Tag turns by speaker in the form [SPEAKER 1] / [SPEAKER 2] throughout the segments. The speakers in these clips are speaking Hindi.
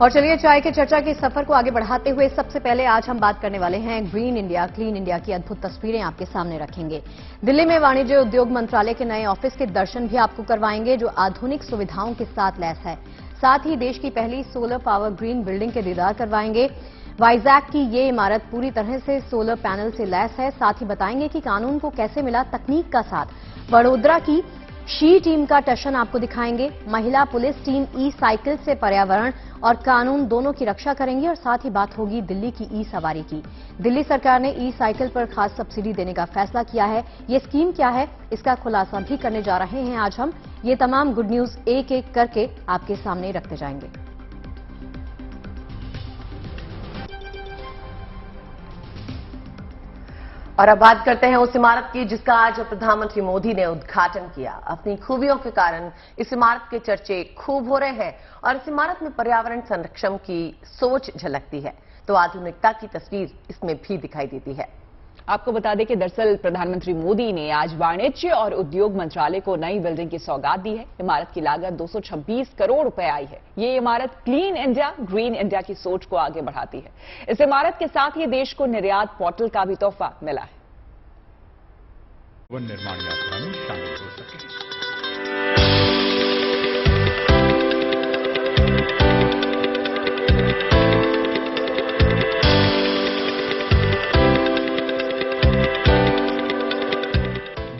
[SPEAKER 1] और चलिए चाय के चर्चा के सफर को आगे बढ़ाते हुए सबसे पहले आज हम बात करने वाले हैं ग्रीन इंडिया क्लीन इंडिया की अद्भुत तस्वीरें आपके सामने रखेंगे। दिल्ली में वाणिज्य उद्योग मंत्रालय के नए ऑफिस के दर्शन भी आपको करवाएंगे जो आधुनिक सुविधाओं के साथ लैस है। साथ ही देश की पहली सोलर पावर ग्रीन बिल्डिंग के दीदार करवाएंगे। वाइजैक की ये इमारत पूरी तरह से सोलर पैनल से लैस है। साथ ही बताएंगे कि कानून को कैसे मिला तकनीक का साथ। वडोदरा की शी टीम का टशन आपको दिखाएंगे। महिला पुलिस टीम ई साइकिल से पर्यावरण और कानून दोनों की रक्षा करेंगी। और साथ ही बात होगी दिल्ली की ई सवारी की। दिल्ली सरकार ने ई साइकिल पर खास सब्सिडी देने का फैसला किया है। ये स्कीम क्या है इसका खुलासा भी करने जा रहे हैं आज हम। ये तमाम गुड न्यूज एक एक करके आपके सामने रखते जाएंगे।
[SPEAKER 2] और अब बात करते हैं उस इमारत की जिसका आज प्रधानमंत्री मोदी ने उद्घाटन किया। अपनी खूबियों के कारण इस इमारत के चर्चे खूब हो रहे हैं और इस इमारत में पर्यावरण संरक्षण की सोच झलकती है तो आधुनिकता की तस्वीर इसमें भी दिखाई देती है।
[SPEAKER 3] आपको बता दें कि दरअसल प्रधानमंत्री मोदी ने आज वाणिज्य और उद्योग मंत्रालय को नई बिल्डिंग की सौगात दी है। इमारत की लागत 226 करोड़ रुपए आई है। ये इमारत क्लीन इंडिया ग्रीन इंडिया की सोच को आगे बढ़ाती है। इस इमारत के साथ ही देश को निर्यात पोर्टल का भी तोहफा मिला है।
[SPEAKER 4] वन निर्माण यात्रा में शामिल हो सके।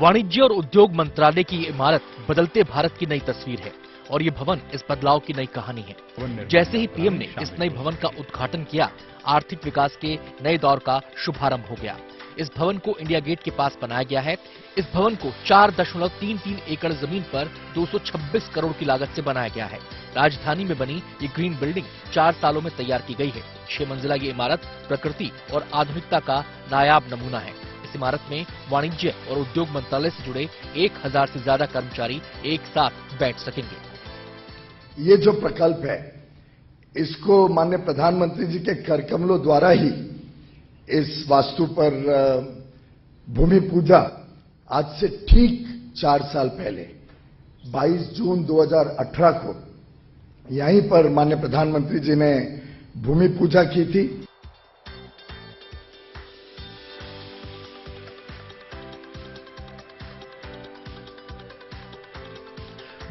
[SPEAKER 5] वाणिज्य और उद्योग मंत्रालय की इमारत बदलते भारत की नई तस्वीर है और ये भवन इस बदलाव की नई कहानी है। जैसे ही पीएम ने इस नए भवन का उद्घाटन किया, आर्थिक विकास के नए दौर का शुभारंभ हो गया। इस भवन को इंडिया गेट के पास बनाया गया है। इस भवन को 4.33 एकड़ जमीन पर 226 करोड़ की लागत से बनाया गया है। राजधानी में बनी ये ग्रीन बिल्डिंग 4 सालों में तैयार की गई है। 6 मंजिला ये इमारत प्रकृति और आधुनिकता का नायाब नमूना है। इस इमारत में वाणिज्य और उद्योग मंत्रालय से जुड़े 1000 से ज्यादा कर्मचारी एक साथ बैठ सकेंगे।
[SPEAKER 6] ये जो प्रकल्प है इसको माननीय प्रधानमंत्री जी के कर कमलों द्वारा ही इस वास्तु पर भूमि पूजा आज से ठीक 4 साल पहले 22 जून 2018 को यहीं पर माननीय प्रधानमंत्री जी ने भूमि पूजा की थी।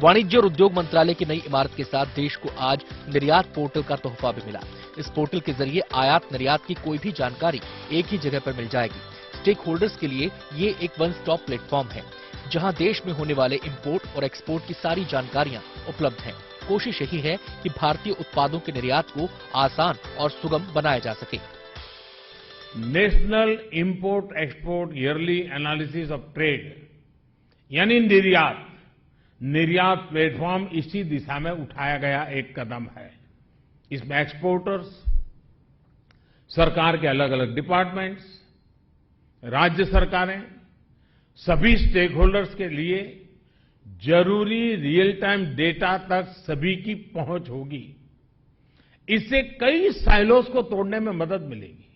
[SPEAKER 5] वाणिज्य और उद्योग मंत्रालय की नई इमारत के साथ देश को आज निर्यात पोर्टल का तोहफा भी मिला। इस पोर्टल के जरिए आयात निर्यात की कोई भी जानकारी एक ही जगह पर मिल जाएगी। स्टेक होल्डर्स के लिए ये एक वन स्टॉप प्लेटफॉर्म है जहां देश में होने वाले इंपोर्ट और एक्सपोर्ट की सारी जानकारियां उपलब्ध हैं। कोशिश यही है कि भारतीय उत्पादों के निर्यात को आसान और सुगम बनाया जा सके।
[SPEAKER 4] National import export yearly analysis of trade यानी निर्यात प्लेटफॉर्म इसी दिशा में उठाया गया एक कदम है। इसमें एक्सपोर्टर्स, सरकार के अलग अलग डिपार्टमेंट्स, राज्य सरकारें, सभी स्टेक होल्डर्स के लिए जरूरी रियल टाइम डेटा तक सभी की पहुंच होगी। इससे कई साइलोस को तोड़ने में मदद मिलेगी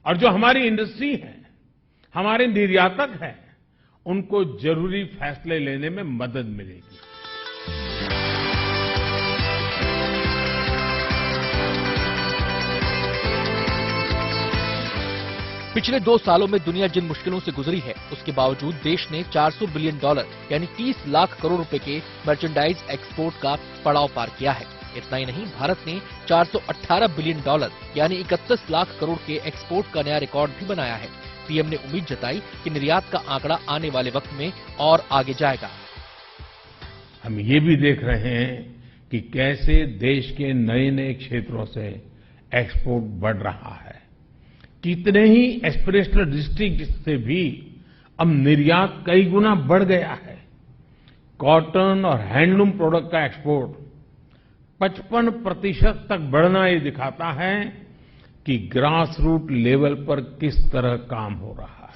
[SPEAKER 4] और जो हमारी इंडस्ट्री है, हमारे निर्यातक हैं, उनको जरूरी फैसले लेने में मदद मिलेगी।
[SPEAKER 5] पिछले 2 सालों में दुनिया जिन मुश्किलों से गुजरी है उसके बावजूद देश ने $400 बिलियन यानी 30 लाख करोड़ रुपए के मर्चेंडाइज एक्सपोर्ट का पड़ाव पार किया है। इतना ही नहीं, भारत ने $418 बिलियन यानी 31 लाख करोड़ के एक्सपोर्ट का नया रिकॉर्ड भी बनाया है। पीएम ने उम्मीद जताई कि निर्यात का आंकड़ा आने वाले वक्त में और आगे जाएगा।
[SPEAKER 4] हम ये भी देख रहे हैं कि कैसे देश के नए नए क्षेत्रों से एक्सपोर्ट बढ़ रहा है। कितने ही एस्पिरेशनल डिस्ट्रिक्ट से भी अब निर्यात कई गुना बढ़ गया है। कॉटन और हैंडलूम प्रोडक्ट का एक्सपोर्ट 55% तक बढ़ना ये दिखाता है कि ग्रास रूट लेवल पर किस तरह काम हो रहा है।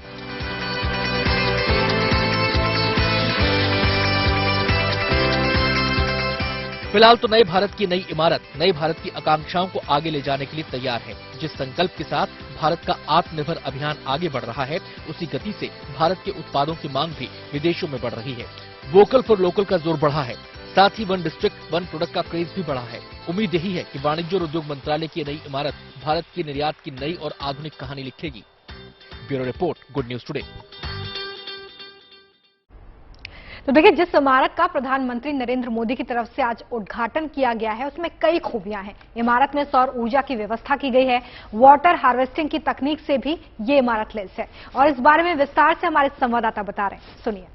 [SPEAKER 5] फिलहाल तो नए भारत की नई इमारत नए भारत की आकांक्षाओं को आगे ले जाने के लिए तैयार है। जिस संकल्प के साथ भारत का आत्मनिर्भर अभियान आगे बढ़ रहा है, उसी गति से भारत के उत्पादों की मांग भी विदेशों में बढ़ रही है। वोकल फॉर लोकल का जोर बढ़ा है। साथ ही वन डिस्ट्रिक्ट वन प्रोडक्ट का क्रेज भी बढ़ा है। उम्मीद यही है कि वाणिज्य और उद्योग मंत्रालय की नई इमारत भारत की निर्यात की नई और आधुनिक कहानी लिखेगी। Bureau report, good news today.
[SPEAKER 7] तो देखिए, जिस इमारत का प्रधानमंत्री नरेंद्र मोदी की तरफ से आज उद्घाटन किया गया है उसमें कई खूबियां हैं। इमारत में सौर ऊर्जा की व्यवस्था की गई है, वाटर हार्वेस्टिंग की तकनीक से भी ये इमारत लैस है और इस बारे में विस्तार से हमारे संवाददाता बता रहे हैं, सुनिए।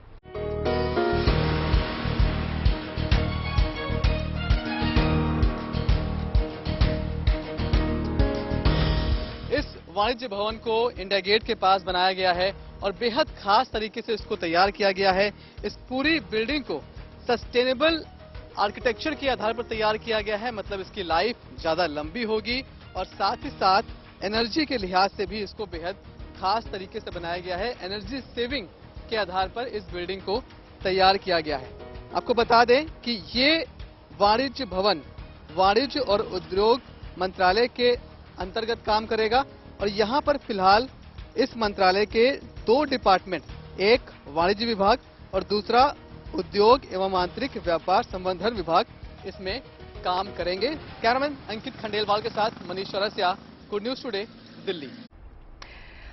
[SPEAKER 8] इस वाणिज्य भवन को इंडिया गेट के पास बनाया गया है और बेहद खास तरीके से इसको तैयार किया गया है। इस पूरी बिल्डिंग को सस्टेनेबल आर्किटेक्चर के आधार पर तैयार किया गया है, मतलब इसकी लाइफ ज्यादा लंबी होगी और साथ ही साथ एनर्जी के लिहाज से भी इसको बेहद खास तरीके से बनाया गया है। एनर्जी सेविंग के आधार पर इस बिल्डिंग को तैयार किया गया है। आपको बता दें कि ये वाणिज्य भवन वाणिज्य और उद्योग मंत्रालय के अंतर्गत काम करेगा और यहाँ पर फिलहाल इस मंत्रालय के 2 डिपार्टमेंट, एक वाणिज्य विभाग और दूसरा उद्योग एवं आंतरिक व्यापार संवर्धन विभाग इसमें काम करेंगे। कैमरामैन अंकित खंडेलवाल के साथ Manish Chaurasia, good news today, Delhi.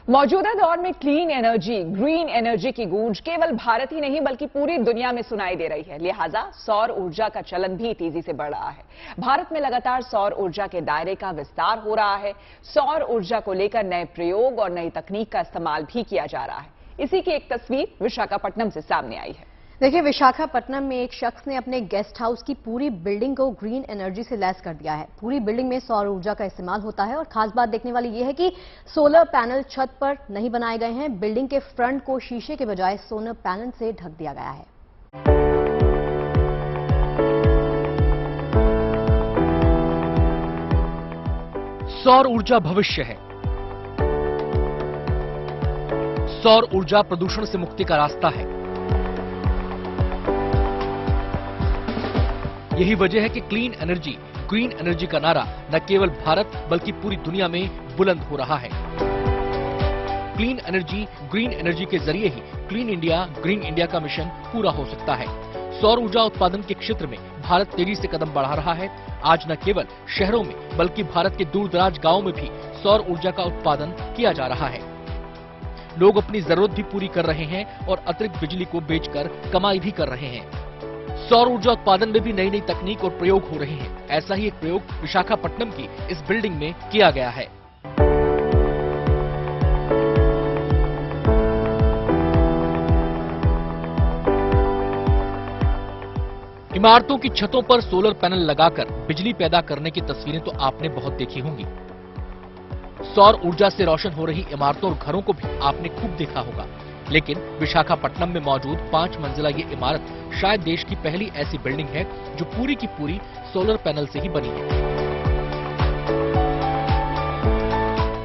[SPEAKER 3] मौजूदा दौर में क्लीन एनर्जी, ग्रीन एनर्जी की गूंज केवल भारत ही नहीं बल्कि पूरी दुनिया में सुनाई दे रही है। लिहाजा सौर ऊर्जा का चलन भी तेजी से बढ़ रहा है। भारत में लगातार सौर ऊर्जा के दायरे का विस्तार हो रहा है। सौर ऊर्जा को लेकर नए प्रयोग और नई तकनीक का इस्तेमाल भी किया जा रहा है। इसी की एक तस्वीर विशाखापट्टनम से सामने आई है।
[SPEAKER 1] देखिए, विशाखापट्टनम में एक शख्स ने अपने गेस्ट हाउस की पूरी बिल्डिंग को ग्रीन एनर्जी से लैस कर दिया है। पूरी बिल्डिंग में सौर ऊर्जा का इस्तेमाल होता है और खास बात देखने वाली यह है कि सोलर पैनल छत पर नहीं बनाए गए हैं। बिल्डिंग के फ्रंट को शीशे के बजाय सोलर पैनल से ढक दिया गया है।
[SPEAKER 5] सौर ऊर्जा भविष्य है। सौर ऊर्जा प्रदूषण से मुक्ति का रास्ता है। यही वजह है कि क्लीन एनर्जी, ग्रीन एनर्जी का नारा न केवल भारत बल्कि पूरी दुनिया में बुलंद हो रहा है। क्लीन एनर्जी, ग्रीन एनर्जी के जरिए ही क्लीन इंडिया, ग्रीन इंडिया का मिशन पूरा हो सकता है। सौर ऊर्जा उत्पादन के क्षेत्र में भारत तेजी से कदम बढ़ा रहा है। आज न केवल शहरों में बल्कि भारत के दूर दराज गाँव में भी सौर ऊर्जा का उत्पादन किया जा रहा है। लोग अपनी जरूरत भी पूरी कर रहे हैं और अतिरिक्त बिजली को बेचकर कमाई भी कर रहे हैं। सौर ऊर्जा उत्पादन में भी नई नई तकनीक और प्रयोग हो रहे हैं। ऐसा ही एक प्रयोग विशाखापट्टनम की इस बिल्डिंग में किया गया है। इमारतों की छतों पर सोलर पैनल लगाकर बिजली पैदा करने की तस्वीरें तो आपने बहुत देखी होंगी। सौर ऊर्जा से रोशन हो रही इमारतों और घरों को भी आपने खूब देखा होगा। लेकिन विशाखापट्टनम में मौजूद 5 मंजिला ये इमारत शायद देश की पहली ऐसी बिल्डिंग है जो पूरी की पूरी सोलर पैनल से ही बनी है।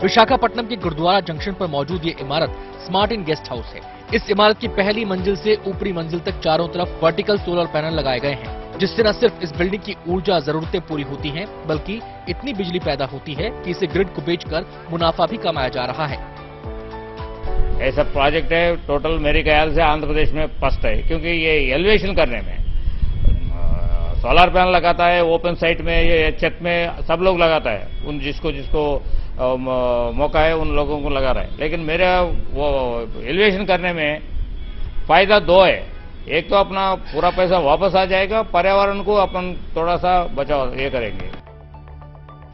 [SPEAKER 5] विशाखापट्टनम के गुरुद्वारा जंक्शन पर मौजूद ये इमारत स्मार्ट इन गेस्ट हाउस है। इस इमारत की पहली मंजिल से ऊपरी मंजिल तक चारों तरफ वर्टिकल सोलर पैनल लगाए गए हैं, जिससे न सिर्फ इस बिल्डिंग की ऊर्जा जरूरतें पूरी होती हैं, बल्कि इतनी बिजली पैदा होती है कि इसे ग्रिड को बेचकर मुनाफा भी कमाया जा रहा है।
[SPEAKER 9] ऐसा प्रोजेक्ट है, टोटल मेरे ख्याल से आंध्र प्रदेश में फर्स्ट है, क्योंकि ये एलिवेशन करने में सोलर पैनल लगाता है ओपन साइट में, ये छत में सब लोग लगाता है, उन जिसको मौका है उन लोगों को लगा रहा है। लेकिन मेरा वो एलिवेशन करने में फायदा 2 है। एक तो अपना पूरा पैसा वापस आ जाएगा, पर्यावरण को अपन थोड़ा सा बचाव ये करेंगे।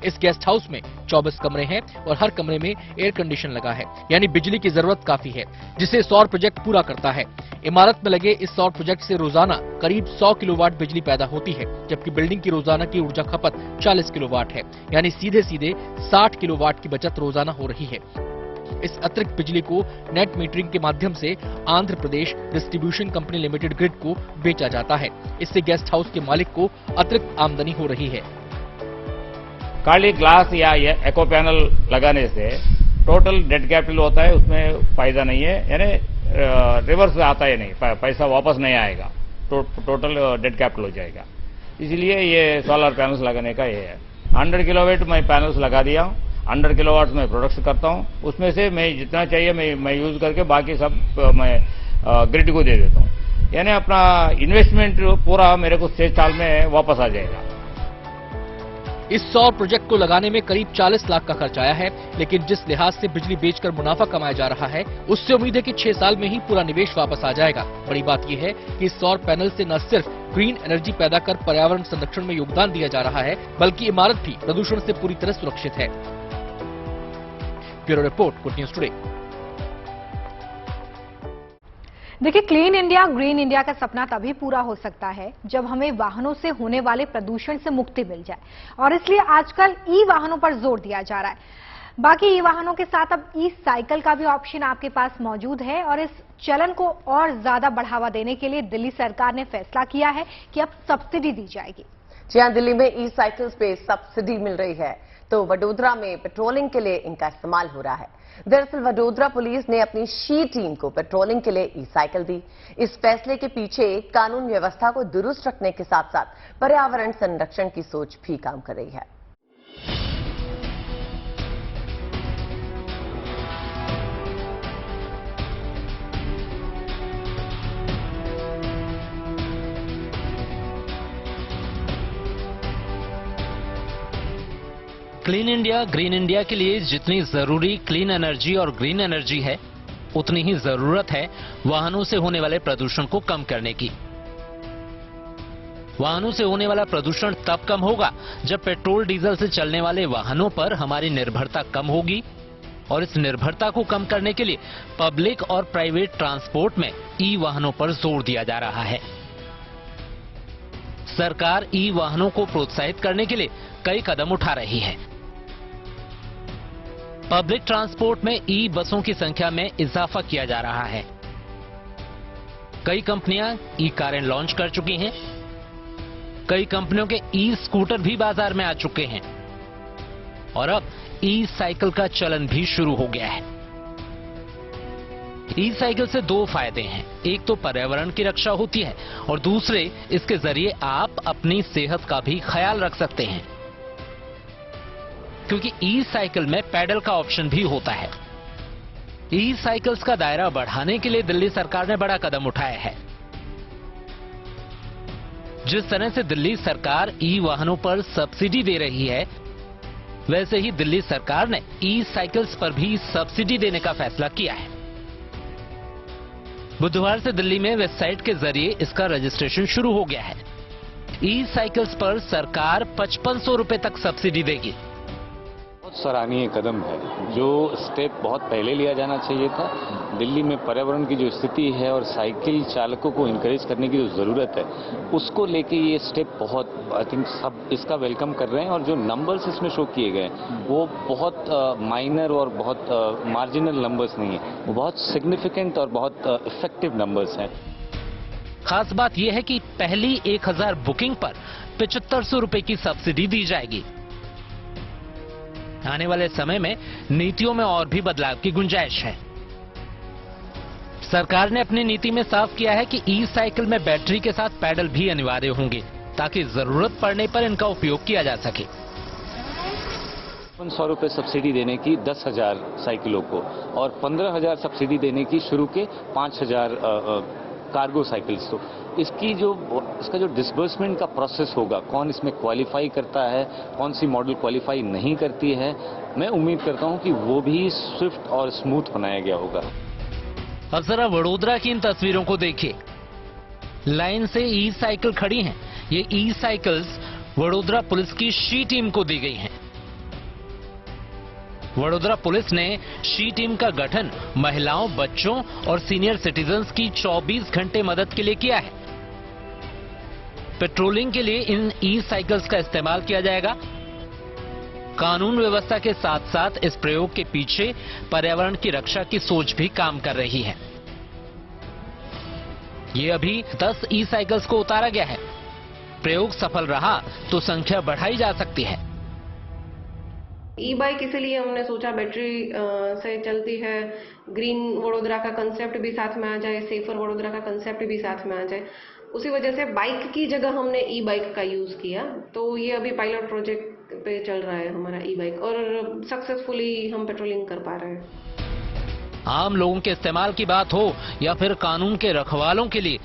[SPEAKER 5] इस गेस्ट हाउस में 24 कमरे हैं और हर कमरे में एयर कंडीशन लगा है, यानी बिजली की जरूरत काफी है, जिसे सौर प्रोजेक्ट पूरा करता है। इमारत में लगे इस सौर प्रोजेक्ट से रोजाना करीब 100 किलोवाट बिजली पैदा होती है, जबकि बिल्डिंग की रोजाना की ऊर्जा खपत 40 किलोवाट है, यानी सीधे सीधे 60 किलोवाट की बचत रोजाना हो रही है। इस अतिरिक्त बिजली को नेट मीटरिंग के माध्यम से Andhra Pradesh distribution company limited grid को बेचा जाता है। इससे गेस्ट हाउस के मालिक को अतिरिक्त आमदनी हो रही है।
[SPEAKER 9] खाली ग्लास या एको पैनल लगाने से टोटल डेट कैपिटल होता है, उसमें फायदा नहीं है, यानी रिवर्स आता है नहीं, पैसा वापस नहीं आएगा, टोटल डेट कैपिटल हो जाएगा। इसलिए ये सोलर पैनल्स लगाने का ये है। 100 किलोवाट मैं पैनल्स लगा दिया हूँ, 100 किलोवाट में प्रोडक्शन करता हूँ, उसमें से मैं जितना चाहिए मैं यूज करके बाकी सब मैं ग्रिड को दे देता हूँ। यानी अपना इन्वेस्टमेंट पूरा मेरे को 6 साल में वापस आ जाएगा।
[SPEAKER 5] इस सौर प्रोजेक्ट को लगाने में करीब 40 लाख का खर्च आया है, लेकिन जिस लिहाज से बिजली बेचकर मुनाफा कमाया जा रहा है, उससे उम्मीद है कि 6 साल में ही पूरा निवेश वापस आ जाएगा। बड़ी बात यह है कि इस सौर पैनल से न सिर्फ ग्रीन एनर्जी पैदा कर पर्यावरण संरक्षण में योगदान दिया जा रहा है, बल्कि इमारत भी प्रदूषण से पूरी तरह सुरक्षित है। Bureau report, good news today.
[SPEAKER 7] देखिए, क्लीन इंडिया ग्रीन इंडिया का सपना तभी पूरा हो सकता है जब हमें वाहनों से होने वाले प्रदूषण से मुक्ति मिल जाए, और इसलिए आजकल ई वाहनों पर जोर दिया जा रहा है। बाकी ई वाहनों के साथ अब ई साइकिल का भी ऑप्शन आपके पास मौजूद है, और इस चलन को और ज्यादा बढ़ावा देने के लिए दिल्ली सरकार ने फैसला किया है कि अब सब्सिडी दी जाएगी।
[SPEAKER 2] जी हां, दिल्ली में ई साइकिल्स पे सब्सिडी मिल रही है, तो वडोदरा में पेट्रोलिंग के लिए इनका इस्तेमाल हो रहा है। दरअसल वडोदरा पुलिस ने अपनी शी टीम को पेट्रोलिंग के लिए ई साइकिल दी। इस फैसले के पीछे कानून व्यवस्था को दुरुस्त रखने के साथ साथ पर्यावरण संरक्षण की सोच भी काम कर रही है।
[SPEAKER 10] क्लीन इंडिया ग्रीन इंडिया के लिए जितनी जरूरी क्लीन एनर्जी और ग्रीन एनर्जी है, उतनी ही जरूरत है वाहनों से होने वाले प्रदूषण को कम करने की। वाहनों से होने वाला प्रदूषण तब कम होगा जब पेट्रोल डीजल से चलने वाले वाहनों पर हमारी निर्भरता कम होगी, और इस निर्भरता को कम करने के लिए पब्लिक और प्राइवेट ट्रांसपोर्ट में ई वाहनों पर जोर दिया जा रहा है। सरकार ई वाहनों को प्रोत्साहित करने के लिए कई कदम उठा रही है। पब्लिक ट्रांसपोर्ट में ई बसों की संख्या में इजाफा किया जा रहा है। कई कंपनियां ई कारें लॉन्च कर चुकी हैं। कई कंपनियों के ई स्कूटर भी बाजार में आ चुके हैं, और अब ई साइकिल का चलन भी शुरू हो गया है। ई साइकिल से 2 फायदे हैं। एक तो पर्यावरण की रक्षा होती है, और दूसरे इसके जरिए आप अपनी सेहत का भी ख्याल रख सकते हैं, क्योंकि ई साइकिल में पैडल का ऑप्शन भी होता है। ई साइकिल्स का दायरा बढ़ाने के लिए दिल्ली सरकार ने बड़ा कदम उठाया है। जिस तरह से दिल्ली सरकार ई वाहनों पर सब्सिडी दे रही है, वैसे ही दिल्ली सरकार ने ई साइकिल्स पर भी सब्सिडी देने का फैसला किया है। बुधवार से दिल्ली में वेबसाइट के जरिए इसका रजिस्ट्रेशन शुरू हो गया है। ई साइकिल्स पर सरकार 5500 रुपए तक सब्सिडी देगी।
[SPEAKER 11] बहुत सराहनीय कदम है, जो स्टेप बहुत पहले लिया जाना चाहिए था। दिल्ली में पर्यावरण की जो स्थिति है और साइकिल चालकों को इनकरेज करने की जो जरूरत है, उसको लेके ये स्टेप बहुत, आई थिंक सब इसका वेलकम कर रहे हैं। और जो नंबर्स इसमें शो किए गए वो बहुत माइनर और बहुत मार्जिनल नंबर्स नहीं है, वो बहुत सिग्निफिकेंट और बहुत इफेक्टिव नंबर्स हैं।
[SPEAKER 10] खास बात यह है कि पहली 1000 बुकिंग पर 7500 रुपए की सब्सिडी दी जाएगी। आने वाले समय में नीतियों में और भी बदलाव की गुंजाइश है। सरकार ने अपनी नीति में साफ किया है कि ई साइकिल में बैटरी के साथ पैडल भी अनिवार्य होंगे, ताकि जरूरत पड़ने पर इनका उपयोग किया जा सके।
[SPEAKER 11] 100 रुपए सब्सिडी देने की 10,000 साइकिलों को, और 15,000 सब्सिडी देने की शुरू के 5,000 कार्गो साइकिल्स। तो इसका जो डिसबर्समेंट का प्रोसेस होगा, कौन इसमें क्वालिफाई करता है, कौन सी मॉडल क्वालिफाई नहीं करती है, मैं उम्मीद करता हूं कि वो भी स्विफ्ट और स्मूथ बनाया गया होगा।
[SPEAKER 10] अब जरा वडोदरा की इन तस्वीरों को देखिए। लाइन से ई साइकिल खड़ी हैं। ये ई साइकिल्स वडोदरा पुलिस की शी टीम को दी गई हैं। वडोदरा पुलिस ने शी टीम का गठन महिलाओं, बच्चों और सीनियर सिटीजन्स की 24 घंटे मदद के लिए किया है। पेट्रोलिंग के लिए इन ई साइकिल्स का इस्तेमाल किया जाएगा। कानून व्यवस्था के साथ साथ इस प्रयोग के पीछे पर्यावरण की रक्षा की सोच भी काम कर रही है। ये अभी 10 ई साइकिल्स को उतारा गया है। प्रयोग सफल रहा तो संख्या बढ़ाई जा सकती है।
[SPEAKER 12] ई बाइक इसीलिए हमने सोचा बैटरी से चलती है, ग्रीन वडोदरा का कंसेप्ट भी साथ में आ जाए, सेफर वडोदरा का कंसेप्ट भी साथ में आ जाए। उसी वजह से बाइक की जगह हमने ई बाइक का यूज किया। तो ये अभी पायलट प्रोजेक्ट पे चल रहा है हमारा ई बाइक, और सक्सेसफुली हम पेट्रोलिंग कर पा रहे हैं।
[SPEAKER 10] आम लोगों के इस्तेमाल की बात हो या फिर कानून के रखवालों के लिए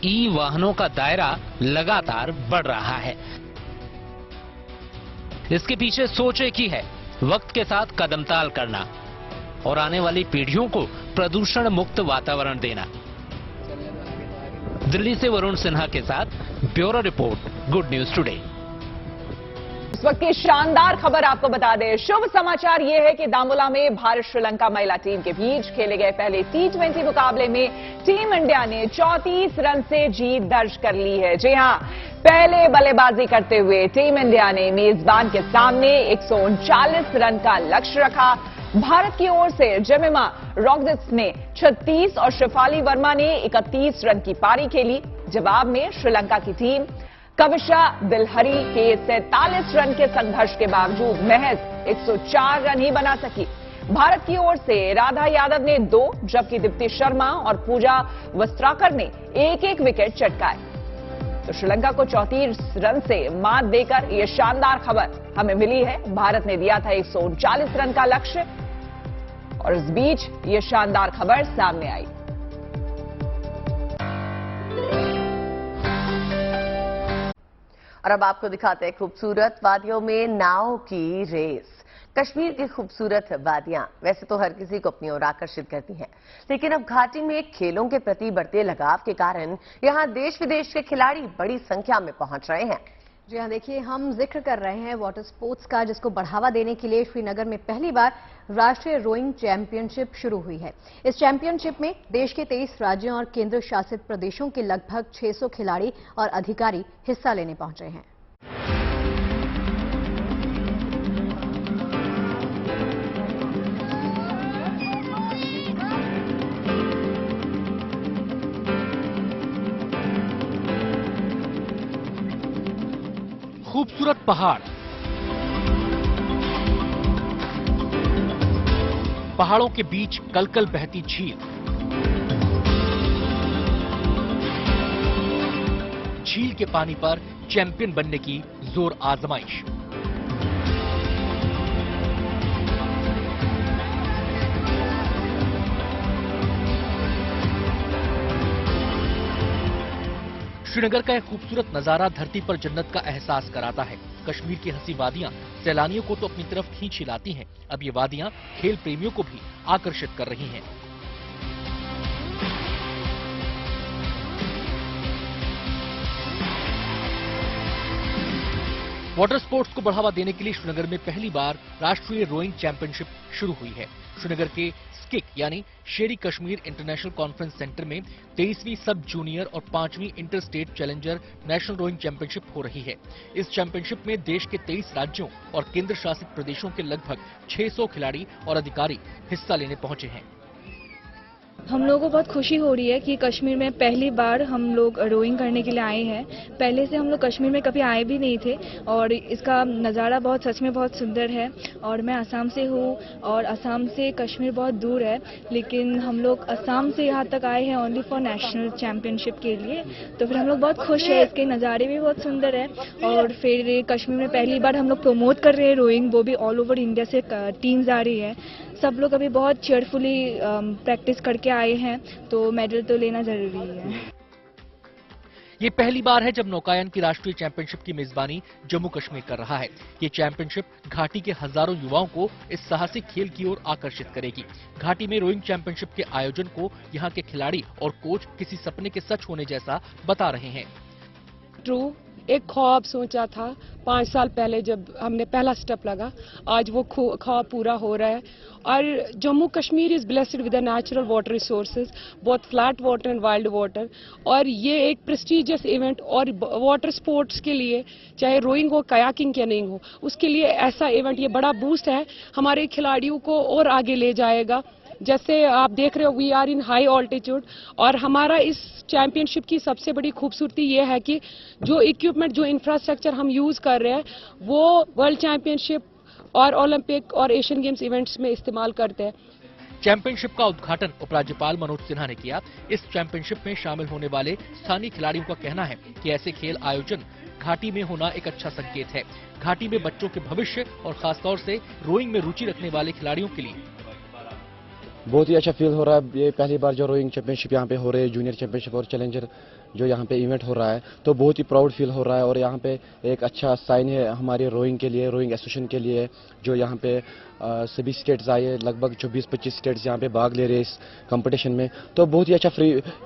[SPEAKER 10] ई वाहनों का दायरा लगातार बढ़ रहा है। इसके पीछे सोच एक ही है, वक्त के साथ कदमताल करना और आने वाली पीढ़ियों को प्रदूषण मुक्त वातावरण देना। दिल्ली से वरुण सिन्हा के साथ bureau report, good news today.
[SPEAKER 3] इस वक्त की शानदार खबर आपको बता दें, शुभ समाचार यह है कि दामोला में भारत श्रीलंका महिला टीम के बीच खेले गए पहले T20 मुकाबले में टीम इंडिया ने 34 रन से जीत दर्ज कर ली है। जी हां, पहले बल्लेबाजी करते हुए टीम इंडिया ने मेजबान के सामने 139 रन का लक्ष्य रखा। भारत की ओर से जेमिमा रॉड्रिग्स ने 36 और शेफाली वर्मा ने 31 रन की पारी खेली। जवाब में श्रीलंका की टीम कविशा दिलहरी के 47 रन के संघर्ष के बावजूद महज 104 रन ही बना सकी। भारत की ओर से राधा यादव ने 2, जबकि दीप्ति शर्मा और पूजा वस्त्राकर ने एक विकेट चटकाए। तो श्रीलंका को 34 रन से मात देकर यह शानदार खबर हमें मिली है। भारत ने दिया था 139 रन का लक्ष्य और इस बीच यह शानदार खबर सामने आई।
[SPEAKER 2] और अब आपको दिखाते हैं खूबसूरत वादियों में नाव की रेस। कश्मीर की खूबसूरत वादियां वैसे तो हर किसी को अपनी ओर आकर्षित करती हैं, लेकिन अब घाटी में खेलों के प्रति बढ़ते लगाव के कारण यहां देश विदेश के खिलाड़ी बड़ी संख्या में पहुंच रहे हैं।
[SPEAKER 1] जी हाँ, देखिए हम जिक्र कर रहे हैं वाटर स्पोर्ट्स का, जिसको बढ़ावा देने के लिए श्रीनगर में पहली बार राष्ट्रीय रोइंग चैंपियनशिप शुरू हुई है। इस चैंपियनशिप में देश के 23 राज्यों और केंद्र शासित प्रदेशों के लगभग 600 खिलाड़ी और अधिकारी हिस्सा लेने पहुंचे हैं।
[SPEAKER 5] खूबसूरत पहाड़, पहाड़ों के बीच कलकल बहती झील, झील के पानी पर चैंपियन बनने की जोर आजमाइश। श्रीनगर का यह खूबसूरत नजारा धरती पर जन्नत का एहसास कराता है। कश्मीर की हंसी वादियां सैलानियों को तो अपनी तरफ खींच ही लाती हैं। अब ये वादियां खेल प्रेमियों को भी आकर्षित कर रही हैं। वाटर स्पोर्ट्स को बढ़ावा देने के लिए श्रीनगर में पहली बार राष्ट्रीय रोइंग चैंपियनशिप शुरू हुई है। श्रीनगर के स्किक यानी शेरी कश्मीर इंटरनेशनल कॉन्फ्रेंस सेंटर में 23वीं सब जूनियर और 5वीं inter state challenger national rowing championship हो रही है। इस चैंपियनशिप में देश के 23 राज्यों और केंद्र शासित प्रदेशों के लगभग 600 खिलाड़ी और अधिकारी हिस्सा लेने पहुंचे हैं।
[SPEAKER 13] हम लोगों को बहुत खुशी हो रही है कि कश्मीर में पहली बार हम लोग रोइंग करने के लिए आए हैं। पहले से हम लोग कश्मीर में कभी आए भी नहीं थे और इसका नज़ारा सच में बहुत सुंदर है। और मैं असम से हूँ और असम से कश्मीर बहुत दूर है, लेकिन हम लोग असम से यहाँ तक आए हैं ओनली फॉर नेशनल चैंपियनशिप के लिए। तो फिर हम लोग बहुत खुश हैं, इसके नज़ारे भी बहुत सुंदर है। और फिर कश्मीर में पहली बार हम लोग प्रमोट कर रहे हैं रोइंग, वो भी ऑल ओवर इंडिया से टीम्स आ रही है। सब लोग अभी बहुत चेयरफुली प्रैक्टिस करके आए हैं, तो मेडल तो लेना जरूरी है।
[SPEAKER 5] ये पहली बार है जब नौकायन की राष्ट्रीय चैंपियनशिप की मेजबानी जम्मू कश्मीर कर रहा है। ये चैंपियनशिप घाटी के हजारों युवाओं को इस साहसिक खेल की ओर आकर्षित करेगी। घाटी में रोइंग चैंपियनशिप के आयोजन को यहाँ के खिलाड़ी और कोच किसी सपने के सच होने जैसा बता रहे हैं।
[SPEAKER 14] ट्रू, एक ख्वाब सोचा था 5 साल पहले जब हमने पहला स्टेप लगा, आज वो ख्वाब पूरा हो रहा है। और Jammu Kashmir is blessed with the natural water resources, both flat water and wild water. और ये एक प्रेस्टिजियस इवेंट और वाटर स्पोर्ट्स के लिए, चाहे रोइंग हो, कयाकिंग या नहीं हो, उसके लिए ऐसा इवेंट ये बड़ा बूस्ट है, हमारे खिलाड़ियों को और आगे ले जाएगा। जैसे आप देख रहे हो, we are in high altitude और हमारा इस चैंपियनशिप की सबसे बड़ी खूबसूरती ये है कि जो इक्विपमेंट, जो इंफ्रास्ट्रक्चर हम यूज कर रहे हैं, वो वर्ल्ड चैंपियनशिप और ओलंपिक और एशियन गेम्स इवेंट्स में इस्तेमाल करते हैं।
[SPEAKER 5] चैंपियनशिप का उद्घाटन उपराज्यपाल मनोज सिन्हा ने किया। इस चैंपियनशिप में शामिल होने वाले स्थानीय खिलाड़ियों का कहना है कि ऐसे खेल आयोजन घाटी में होना एक अच्छा संकेत है। घाटी में बच्चों के भविष्य और खासतौर से रोइंग में रुचि रखने वाले खिलाड़ियों के लिए
[SPEAKER 15] बहुत ही अच्छा फील हो रहा है। ये पहली बार जो रोइंग चैंपियनशिप यहाँ पे हो रही है, जूनियर चैंपियनशिप और चैलेंजर जो यहाँ पे इवेंट हो रहा है, तो बहुत ही प्राउड फील हो रहा है। और यहाँ पे एक अच्छा साइन है हमारी रोइंग के लिए, रोइंग एसोसिएशन के लिए, जो यहाँ पे सभी स्टेट्स आए, लगभग 24-25 स्टेट्स यहाँ पे भाग ले रहे हैं इस कंपटीशन में। तो बहुत ही अच्छा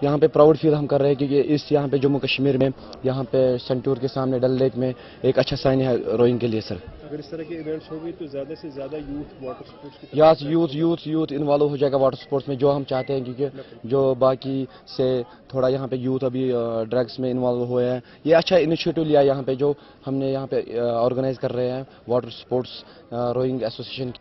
[SPEAKER 15] यहाँ पे प्राउड फील हम कर रहे हैं, क्योंकि इस यहाँ पे जम्मू कश्मीर में यहाँ पे संतूर के सामने डल लेक में एक अच्छा साइन है रोइंग के लिए सर।
[SPEAKER 16] अगर इस तरह के इवेंट्स होगी तो ज़्यादा से ज़्यादा यूथ वाटर स्पोर्ट्स
[SPEAKER 15] की यूथ इन्वॉल्व हो जाएगा वाटर स्पोर्ट्स में, जो हम चाहते हैं, क्योंकि जो बाकी से थोड़ा यहाँ पे यूथ अभी ड्रग्स में इन्वॉल्व हुए हैं। ये अच्छा इनिशिएटिव लिया यहाँ पे, जो हमने यहाँ पे ऑर्गेनाइज कर रहे हैं water sports rowing association.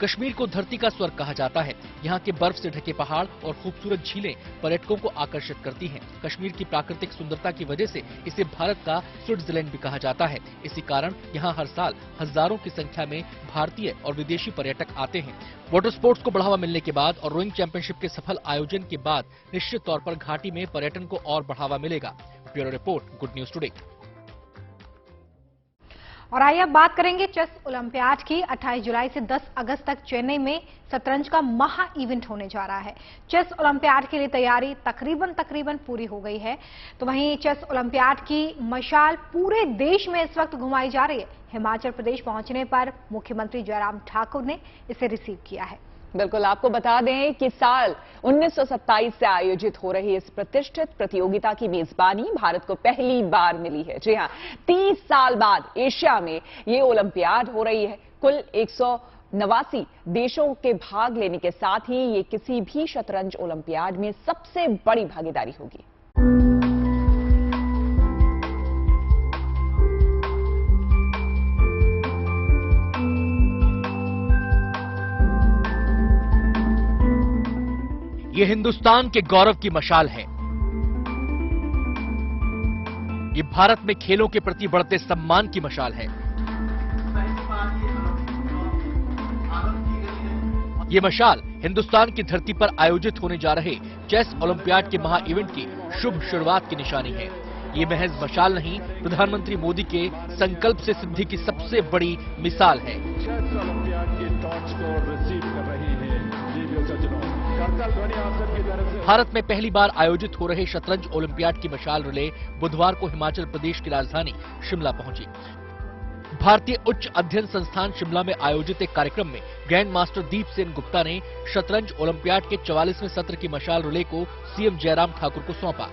[SPEAKER 5] Kashmir को धरती का स्वर्ग कहा जाता है। यहाँ के बर्फ से ढके पहाड़ और खूबसूरत झीलें पर्यटकों को आकर्षित करती हैं। कश्मीर की प्राकृतिक सुंदरता की वजह से इसे भारत का स्विट्जरलैंड भी कहा जाता है। इसी कारण यहाँ हर साल हजारों की संख्या में भारतीय और विदेशी पर्यटक आते हैं। वाटर स्पोर्ट्स को बढ़ावा मिलने के बाद और रोइंग चैंपियनशिप के सफल आयोजन के बाद निश्चित तौर पर घाटी में पर्यटन को और बढ़ावा मिलेगा। Bureau report, good news today.
[SPEAKER 7] और आइए अब बात करेंगे चेस ओलंपियाड की। 28 जुलाई से 10 अगस्त तक चेन्नई में शतरंज का महा इवेंट होने जा रहा है। चेस ओलंपियाड के लिए तैयारी तकरीबन पूरी हो गई है। तो वहीं चेस ओलंपियाड की मशाल पूरे देश में इस वक्त घुमाई जा रही है। हिमाचल प्रदेश पहुंचने पर मुख्यमंत्री जयराम ठाकुर ने इसे रिसीव किया है।
[SPEAKER 3] बिल्कुल, आपको बता दें कि साल 1927 से आयोजित हो रही इस प्रतिष्ठित प्रतियोगिता की मेजबानी भारत को पहली बार मिली है। जी हां, 30 साल बाद एशिया में ये ओलंपियाड हो रही है। कुल 189 देशों के भाग लेने के साथ ही ये किसी भी शतरंज ओलंपियाड में सबसे बड़ी भागीदारी होगी।
[SPEAKER 5] ये हिंदुस्तान के गौरव की मशाल है। ये भारत में खेलों के प्रति बढ़ते सम्मान की मशाल है। ये मशाल हिंदुस्तान की धरती पर आयोजित होने जा रहे चेस ओलंपियाड के महा इवेंट की शुभ शुरुआत की निशानी है। ये महज मशाल नहीं, प्रधानमंत्री मोदी के संकल्प से सिद्धि की सबसे बड़ी मिसाल है। भारत में पहली बार आयोजित हो रहे शतरंज ओलंपियाड की मशाल रिले बुधवार को हिमाचल प्रदेश की राजधानी शिमला पहुंची। भारतीय उच्च अध्ययन संस्थान शिमला में आयोजित एक कार्यक्रम में ग्रैंड मास्टर दीप सेन गुप्ता ने शतरंज ओलंपियाड के 44वें सत्र की मशाल रिले को सीएम जयराम ठाकुर को सौंपा।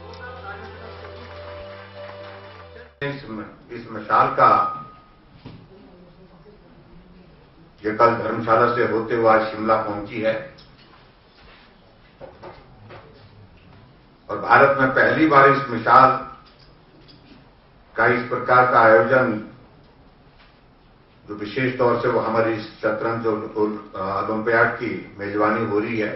[SPEAKER 17] इस मशाल का ये कल धर्मशाला से होते हुए आज शिमला पहुंची है और भारत में पहली बार इस मशाल का इस प्रकार का आयोजन, जो विशेष तौर से वो हमारी शतरंज ओलंपियाड की मेजबानी हो रही है।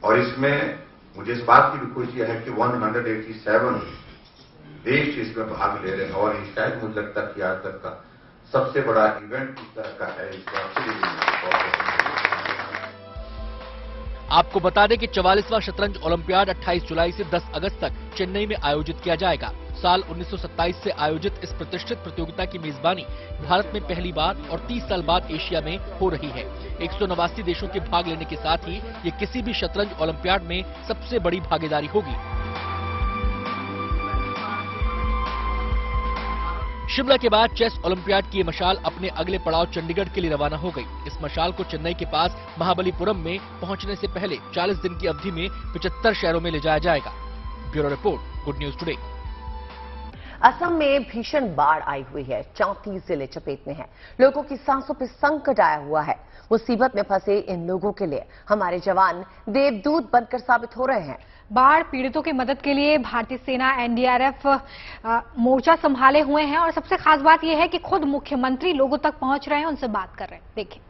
[SPEAKER 17] और इसमें मुझे इस बात की भी खुशी है कि 187 देश इसमें भाग ले रहे हैं और ये शायद मुझे लगता है कि आज तक का सबसे बड़ा इवेंट इस तरह का है। इस बात
[SPEAKER 5] आपको बता दें कि 44वां शतरंज ओलंपियाड 28 जुलाई से 10 अगस्त तक चेन्नई में आयोजित किया जाएगा। साल 1927 से आयोजित इस प्रतिष्ठित प्रतियोगिता की मेजबानी भारत में पहली बार और 30 साल बाद एशिया में हो रही है। 189 देशों के भाग लेने के साथ ही ये किसी भी शतरंज ओलंपियाड में सबसे बड़ी भागीदारी होगी। शिमला के बाद चेस ओलंपियाड की ये मशाल अपने अगले पड़ाव चंडीगढ़ के लिए रवाना हो गई। इस मशाल को चेन्नई के पास महाबलीपुरम में पहुंचने से पहले 40 दिन की अवधि में 75 शहरों में ले जाया जाएगा। Bureau report, good news today.
[SPEAKER 2] Assam में भीषण बाढ़ आई हुई है। 34 जिले चपेट में हैं। लोगों की सांसों पर संकट आया हुआ है। मुसीबत में फंसे इन लोगों के लिए हमारे जवान देवदूत बनकर साबित हो रहे हैं।
[SPEAKER 7] बाढ़ पीड़ितों की मदद के लिए भारतीय सेना एनडीआरएफ मोर्चा संभाले हुए हैं और सबसे खास बात यह है कि खुद मुख्यमंत्री लोगों तक पहुंच रहे हैं, उनसे बात कर रहे हैं। देखिए।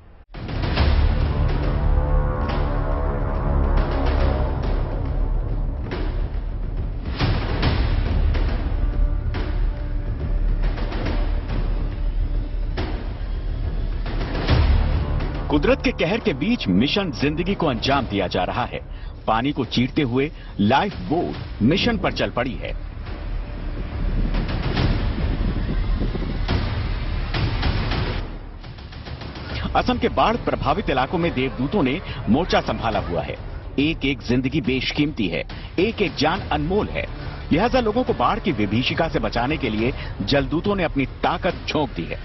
[SPEAKER 18] कुदरत के कहर के बीच मिशन जिंदगी को अंजाम दिया जा रहा है। पानी को चीरते हुए लाइफ बोट मिशन पर चल पड़ी है। असम के बाढ़ प्रभावित इलाकों में देवदूतों ने मोर्चा संभाला हुआ है। एक एक जिंदगी बेशकीमती है, एक एक जान अनमोल है। लिहाजा लोगों को बाढ़ की विभीषिका से बचाने के लिए जलदूतों ने अपनी ताकत झोंक दी है।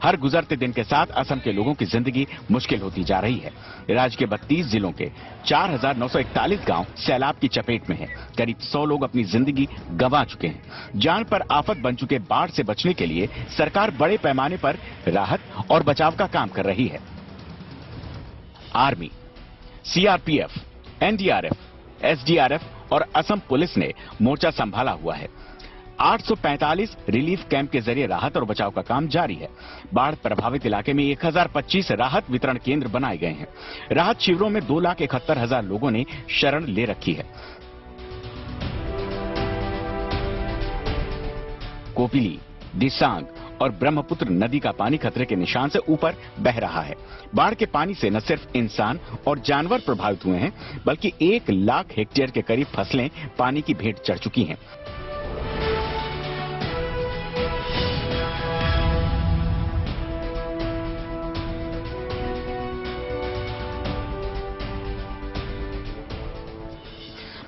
[SPEAKER 18] हर गुजरते दिन के साथ असम के लोगों की जिंदगी मुश्किल होती जा रही है। राज्य के 32 जिलों के 4,941 गांव सैलाब की चपेट में हैं। करीब 100 लोग अपनी जिंदगी गंवा चुके हैं। जान पर आफत बन चुके बाढ़ से बचने के लिए सरकार बड़े पैमाने पर राहत और बचाव का काम कर रही है। आर्मी, सीआरपीएफ, एनडीआरएफ, एसडीआरएफ और असम पुलिस ने मोर्चा संभाला हुआ है। 845 रिलीफ कैंप के जरिए राहत और बचाव का काम जारी है। बाढ़ प्रभावित इलाके में 1025 राहत वितरण केंद्र बनाए गए हैं। राहत शिविरों में 2,71,000 लोगों ने शरण ले रखी है। कोपिली, दिसांग और ब्रह्मपुत्र नदी का पानी खतरे के निशान से ऊपर बह रहा है। बाढ़ के पानी से न सिर्फ इंसान और जानवर प्रभावित हुए हैं, बल्कि 1 लाख हेक्टेयर के करीब फसलें पानी की भेंट चढ़ चुकी हैं।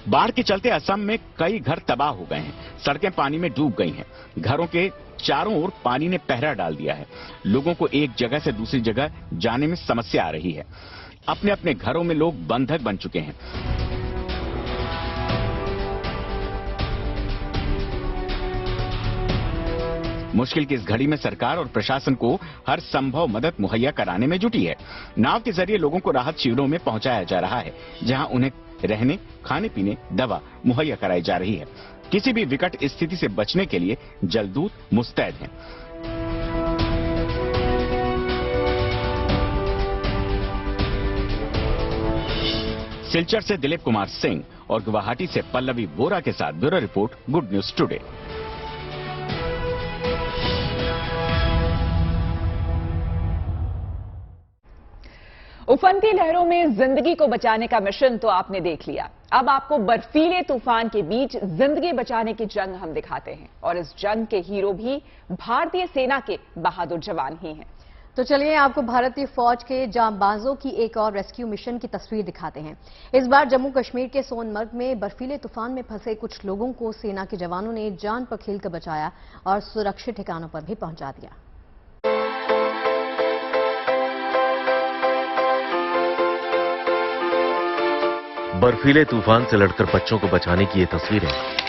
[SPEAKER 18] बाढ़ के चलते असम में कई घर तबाह हो गए हैं। सड़कें पानी में डूब गई हैं। घरों के चारों ओर पानी ने पहरा डाल दिया है। लोगों को एक जगह से दूसरी जगह जाने में समस्या आ रही है। अपने अपने घरों में लोग बंधक बन चुके हैं। मुश्किल की इस घड़ी में सरकार और प्रशासन को हर संभव मदद मुहैया कराने में जुटी है। नाव के जरिए लोगों को राहत शिविरों में पहुंचाया जा रहा है, जहां उन्हें रहने, खाने पीने, दवा मुहैया कराई जा रही है। किसी भी विकट स्थिति से बचने के लिए जलदूत मुस्तैद हैं। सिलचर से दिलीप कुमार सिंह और गुवाहाटी से पल्लवी बोरा के साथ bureau report, good news today.
[SPEAKER 3] उफनती लहरों में जिंदगी को बचाने का मिशन तो आपने देख लिया। अब आपको बर्फीले तूफान के बीच जिंदगी बचाने की जंग हम दिखाते हैं, और इस जंग के हीरो भी भारतीय सेना के बहादुर जवान ही हैं।
[SPEAKER 1] तो चलिए आपको भारतीय फौज के जांबाजों की एक और रेस्क्यू मिशन की तस्वीर दिखाते हैं। इस बार जम्मू कश्मीर के सोनमर्ग में बर्फीले तूफान में फंसे कुछ लोगों को सेना के जवानों ने जान पर खेलकर बचाया और सुरक्षित ठिकानों पर भी पहुंचा दिया।
[SPEAKER 19] बर्फीले तूफान से लड़कर बच्चों को बचाने की ये तस्वीरें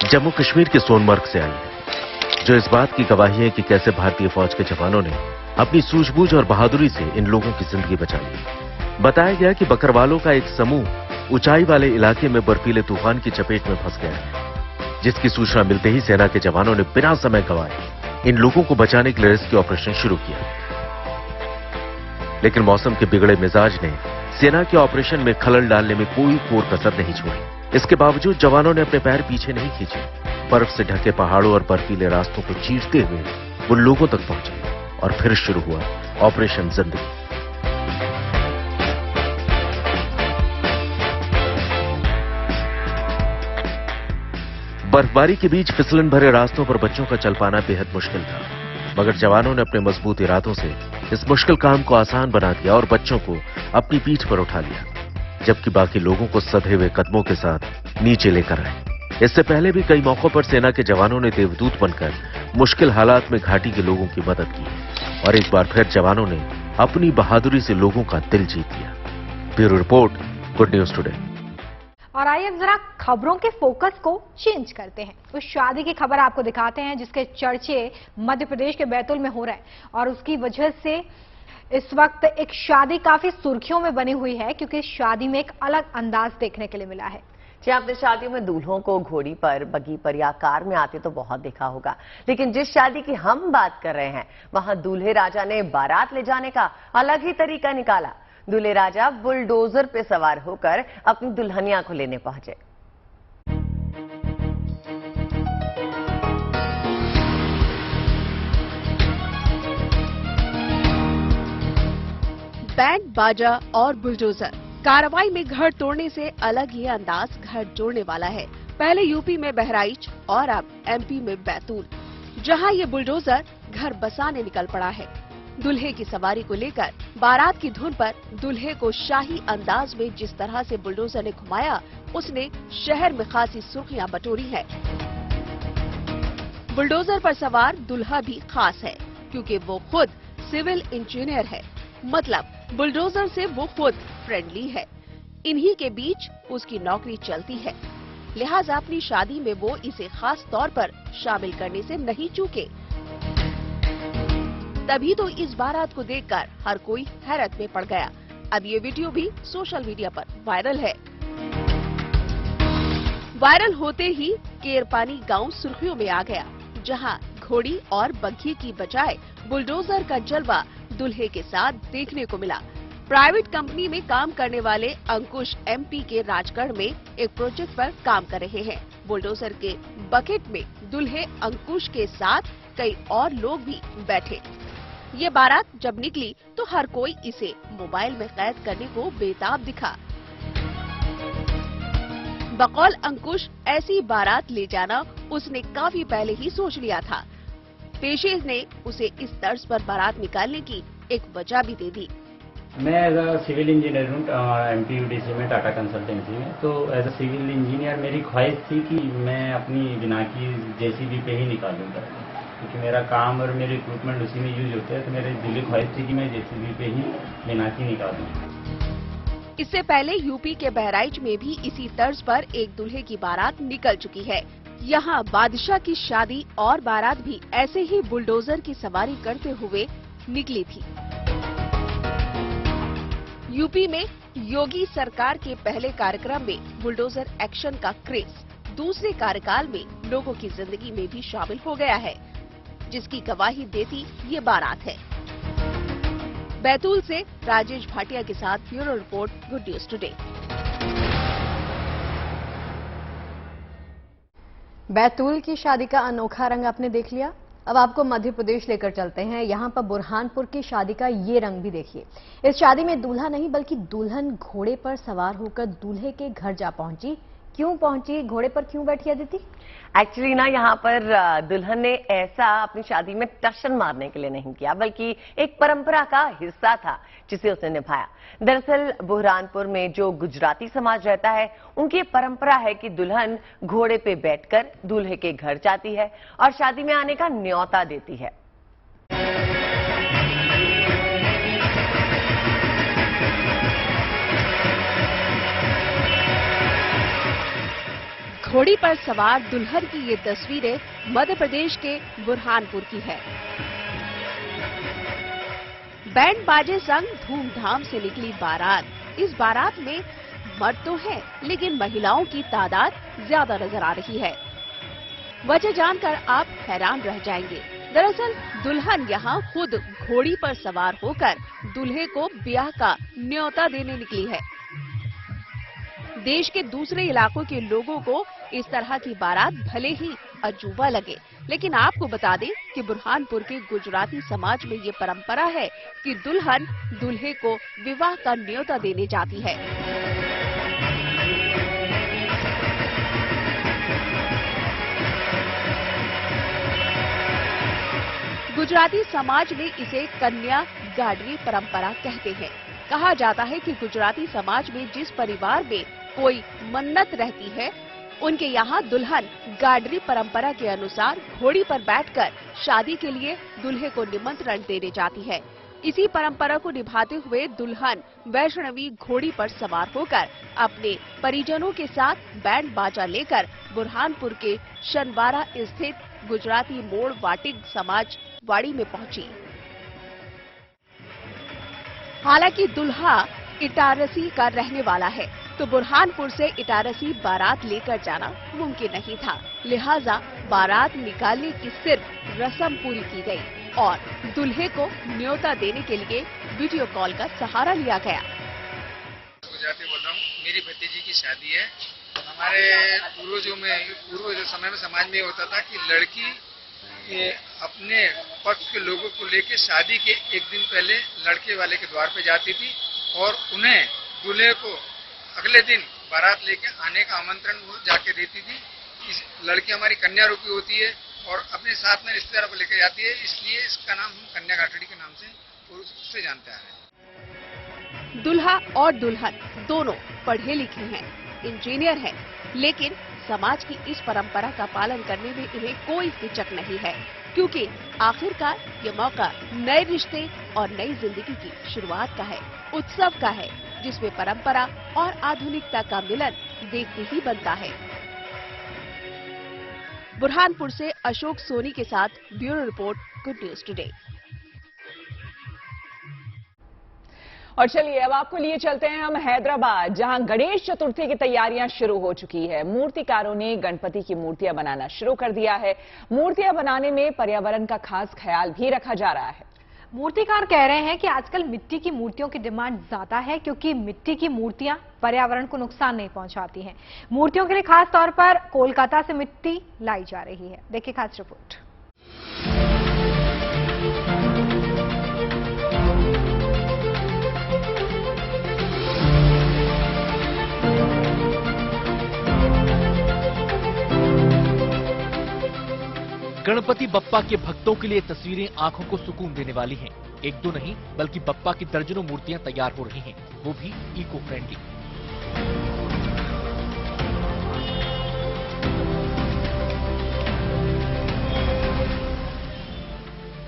[SPEAKER 19] जम्मू कश्मीर के सोनमर्ग से आई हैं, जो इस बात की गवाही है कि कैसे भारतीय फौज के जवानों ने अपनी सूझबूझ और बहादुरी से इन लोगों की जिंदगी बचा ली। बताया गया कि बकरवालों का एक समूह ऊंचाई वाले इलाके में बर्फीले तूफान की चपेट में फंस गया है, जिसकी सूचना मिलते ही सेना के जवानों ने बिना समय गंवाए इन लोगों को बचाने के लिए रेस्क्यू ऑपरेशन शुरू किया। लेकिन मौसम के बिगड़े मिजाज ने सेना के ऑपरेशन में खलल डालने में कोई कोर कसर नहीं छोड़ी। इसके बावजूद जवानों ने अपने पैर पीछे नहीं खींचे। बर्फ से ढके पहाड़ों और बर्फीले रास्तों को चीरते हुए वो लोगों तक पहुंचे और फिर शुरू हुआ ऑपरेशन जिंदगी। बर्फबारी के बीच फिसलन भरे रास्तों पर बच्चों का चल पाना बेहद मुश्किल था, मगर जवानों ने अपने मजबूत इरादों से इस मुश्किल काम को आसान बना दिया और बच्चों को अपनी पीठ पर उठा लिया, जबकि बाकी लोगों को सधे हुए कदमों के साथ नीचे लेकर आए। इससे पहले भी कई मौकों पर सेना के जवानों ने देवदूत बनकर मुश्किल हालात में घाटी के लोगों की मदद की और एक बार फिर जवानों ने अपनी बहादुरी से लोगों का दिल जीत लिया। Bureau report, good news today.
[SPEAKER 7] और आइए जरा खबरों के फोकस को चेंज करते हैं। उस शादी की खबर आपको दिखाते हैं जिसके चर्चे मध्य प्रदेश के बैतूल में हो रहे हैं, और उसकी वजह से इस वक्त एक शादी काफी सुर्खियों में बनी हुई है, क्योंकि शादी में एक अलग अंदाज देखने के लिए मिला है।
[SPEAKER 2] जी, आपने शादियों में दूल्हों को घोड़ी पर, बगी पर या कार में आते तो बहुत देखा होगा, लेकिन जिस शादी की हम बात कर रहे हैं वहां दूल्हे राजा ने बारात ले जाने का अलग ही तरीका निकाला। दूल्हे राजा बुलडोजर पे सवार होकर अपनी दुल्हनिया को लेने पहुंचे।
[SPEAKER 20] बैंड बाजा और बुलडोजर कार्रवाई में घर तोड़ने से अलग ही अंदाज घर जोड़ने वाला है। पहले यूपी में बहराइच और अब एमपी में बैतूल, जहां ये बुलडोजर घर बसाने निकल पड़ा है। दूल्हे की सवारी को लेकर बारात की धुन पर दूल्हे को शाही अंदाज में जिस तरह से बुलडोजर ने घुमाया, उसने शहर में खासी सुर्खियां बटोरी है। बुलडोजर पर सवार दूल्हा भी खास है, क्योंकि वो खुद सिविल इंजीनियर है। मतलब बुलडोजर से वो खुद फ्रेंडली है। इन्हीं के बीच उसकी नौकरी चलती है, लिहाजा अपनी शादी में वो इसे खास तौर पर शामिल करने से नहीं चूके। तभी तो इस बारात को देखकर हर कोई हैरत में पड़ गया। अब ये वीडियो भी सोशल मीडिया पर वायरल है। वायरल होते ही केरपानी गांव सुर्खियों में आ गया, जहां घोड़ी और बग्घी की बजाय बुलडोजर का जलवा दूल्हे के साथ देखने को मिला। प्राइवेट कंपनी में काम करने वाले अंकुश एमपी के राजगढ़ में एक प्रोजेक्ट पर काम कर रहे हैं। बुलडोजर के बकेट में दूल्हे अंकुश के साथ कई और लोग भी बैठे। ये बारात जब निकली तो हर कोई इसे मोबाइल में कैद करने को बेताब दिखा। बकौल अंकुश, ऐसी बारात ले जाना उसने काफी पहले ही सोच लिया था। पेशे ने उसे इस तर्ज पर बारात निकालने की एक वजह भी दे दी।
[SPEAKER 21] मैं एज अ सिविल इंजीनियर हूँ एमपीयूडीसी में, टाटा कंसल्टेंसी में। तो एज अ सिविल इंजीनियर मेरी ख्वाहिश थी कि मैं अपनी बिना की जेसीबी पे ही निकालूंगा, क्योंकि मेरा काम और मेरे इक्विपमेंट उसी में यूज होते हैं। तो मेरी दिली ख्वाहिश थी कि मैं जेसीबी पे ही बिना की निकालूं।
[SPEAKER 20] इससे पहले यूपी के बहराइच में भी इसी तर्ज पर एक दूल्हे की बारात निकल चुकी है। यहाँ बादशाह की शादी और बारात भी ऐसे ही बुलडोजर की सवारी करते हुए निकली थी। यूपी में योगी सरकार के पहले कार्यक्रम में बुलडोजर एक्शन का क्रेज दूसरे कार्यकाल में लोगों की जिंदगी में भी शामिल हो गया है, जिसकी गवाही देती ये बारात है। बैतूल से राजेश भाटिया के साथ bureau report, good news today.
[SPEAKER 1] Betul की शादी का अनोखा रंग आपने देख लिया। अब आपको मध्य प्रदेश लेकर चलते हैं। यहाँ पर बुरहानपुर की शादी का ये रंग भी देखिए। इस शादी में दूल्हा नहीं बल्कि दुल्हन घोड़े पर सवार होकर दूल्हे के घर जा पहुंची। क्यों पहुंची, घोड़े पर क्यों बैठी अदिति?
[SPEAKER 2] एक्चुअली ना यहाँ पर दुल्हन ने ऐसा अपनी शादी में टशन मारने के लिए नहीं किया, बल्कि एक परंपरा का हिस्सा था जिसे उसने निभाया। दरअसल बुरहानपुर में जो गुजराती समाज रहता है, उनकी परंपरा है कि दुल्हन घोड़े पे बैठकर दूल्हे के घर जाती है और शादी में आने का न्योता देती है।
[SPEAKER 20] घोड़ी पर सवार दुल्हन की ये तस्वीरें मध्य प्रदेश के बुरहानपुर की है। बैंड बाजे संग धूमधाम से निकली बारात। इस बारात में मर्द तो हैं, लेकिन महिलाओं की तादाद ज्यादा नजर आ रही है। वजह जानकर आप हैरान रह जाएंगे। दरअसल दुल्हन यहाँ खुद घोड़ी पर सवार होकर दूल्हे को ब्याह का न्योता देने निकली है। देश के दूसरे इलाकों के लोगों को इस तरह की बारात भले ही अजूबा लगे, लेकिन आपको बता दें कि बुरहानपुर के गुजराती समाज में ये परंपरा है कि दुल्हन दूल्हे को विवाह का न्योता देने जाती है। गुजराती समाज में इसे कन्या गाडरी परंपरा कहते हैं। कहा जाता है कि गुजराती समाज में जिस परिवार में कोई मन्नत रहती है, उनके यहाँ दुल्हन गाडरी परंपरा के अनुसार घोड़ी पर बैठकर शादी के लिए दूल्हे को निमंत्रण देने जाती है। इसी परंपरा को निभाते हुए दुल्हन वैष्णवी घोड़ी पर सवार होकर अपने परिजनों के साथ बैंड बाजा लेकर बुरहानपुर के शनवारा स्थित गुजराती मोड़ वाटिक समाज वाड़ी में पहुंची। हालांकि दूल्हा इटारसी का रहने वाला है, तो बुरहानपुर से इटारसी बारात लेकर जाना मुमकिन नहीं था। लिहाजा बारात निकालने की सिर्फ रस्म पूरी की गई और दूल्हे को न्योता देने के लिए वीडियो कॉल का सहारा लिया गया।
[SPEAKER 22] गुजराती बोल रहा हूँ, मेरी भतीजी की शादी है। हमारे पूर्व समय में समाज में होता था कि लड़की अपने पक्ष के लोगों को लेकर शादी के एक दिन पहले लड़के वाले के द्वार पे जाती थी और उन्हें दूल्हे को अगले दिन बारात लेके आने का आमंत्रण वो जाके देती थी। इस लड़की हमारी कन्या रूपी होती है और अपने साथ में रिश्तेदारों को लेकर जाती है, इसलिए इसका नाम हम कन्या घाटड़ी के नाम से उससे जानते आ रहे हैं।
[SPEAKER 20] दुल्हा और दुल्हन दोनों पढ़े लिखे हैं, इंजीनियर हैं, लेकिन समाज की इस परंपरा का पालन करने में इन्हें कोई हिचक नहीं है, क्योंकि आखिरकार ये मौका नए रिश्ते और नई जिंदगी की शुरुआत का है, उत्सव का है, जिसमें परंपरा और आधुनिकता का मिलन देखते ही बनता है। बुरहानपुर से अशोक सोनी के साथ bureau report, good news today.
[SPEAKER 3] और चलिए अब आपको लिए चलते हैं हम हैदराबाद, जहां गणेश चतुर्थी की तैयारियां शुरू हो चुकी है। मूर्तिकारों ने गणपति की मूर्तियां बनाना शुरू कर दिया है। मूर्तियां बनाने में पर्यावरण का खास ख्याल भी रखा जा रहा है।
[SPEAKER 7] मूर्तिकार कह रहे हैं कि आजकल मिट्टी की मूर्तियों की डिमांड ज्यादा है, क्योंकि मिट्टी की मूर्तियां पर्यावरण को नुकसान नहीं पहुंचाती हैं। मूर्तियों के लिए खास तौर पर कोलकाता से मिट्टी लाई जा रही है। देखिए खास रिपोर्ट।
[SPEAKER 5] गणपति बप्पा के भक्तों के लिए तस्वीरें आंखों को सुकून देने वाली हैं। एक दो नहीं बल्कि बप्पा की दर्जनों मूर्तियां तैयार हो रही हैं, वो भी इको फ्रेंडली।